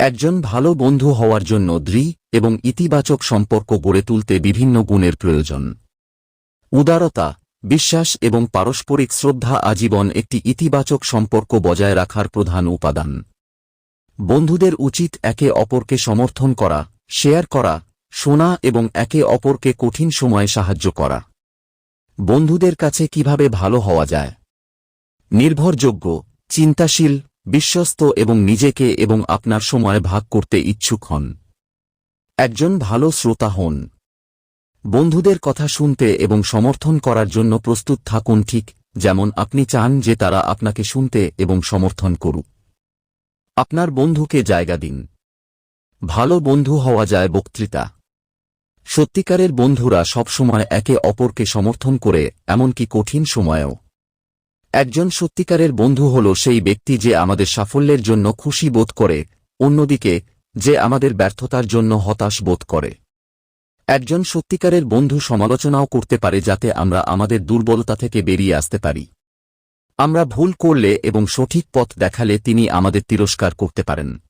একজন ভালো বন্ধু হওয়ার জন্য দৃঢ় এবং ইতিবাচক সম্পর্ক গড়ে তুলতে বিভিন্ন গুণের প্রয়োজন। উদারতা, বিশ্বাস এবং পারস্পরিক শ্রদ্ধা আজীবন একটি ইতিবাচক সম্পর্ক বজায় রাখার প্রধান উপাদান। বন্ধুদের উচিত একে অপরকে সমর্থন করা, শেয়ার করা, শোনা এবং একে অপরকে কঠিন সময়ে সাহায্য করা। বন্ধুদের কাছে কিভাবে ভালো হওয়া যায়? নির্ভরযোগ্য, চিন্তাশীল, বিশ্বস্ত এবং নিজেকে এবং আপনার সময় ভাগ করতে ইচ্ছুক হন। একজন ভালো শ্রোতা হন। বন্ধুদের কথা শুনতে এবং সমর্থন করার জন্য প্রস্তুত থাকুন, ঠিক যেমন আপনি চান যে তারা আপনাকে শুনতে এবং সমর্থন করুক। আপনার বন্ধুকে জায়গা দিন। ভালো বন্ধু হওয়া যায় বক্তৃতা। সত্যিকারের বন্ধুরা সবসময় একে অপরকে সমর্থন করে, এমনকি কঠিন সময়েও। একজন সত্যিকারের বন্ধু হল সেই ব্যক্তি যে আমাদের সাফল্যের জন্য খুশি বোধ করে, অন্যদিকে যে আমাদের ব্যর্থতার জন্য হতাশ বোধ করে। একজন সত্যিকারের বন্ধু সমালোচনাও করতে পারে যাতে আমরা আমাদের দুর্বলতা থেকে বেরিয়ে আসতে পারি। আমরা ভুল করলে এবং সঠিক পথ দেখালে তিনি আমাদের তিরস্কার করতে পারেন।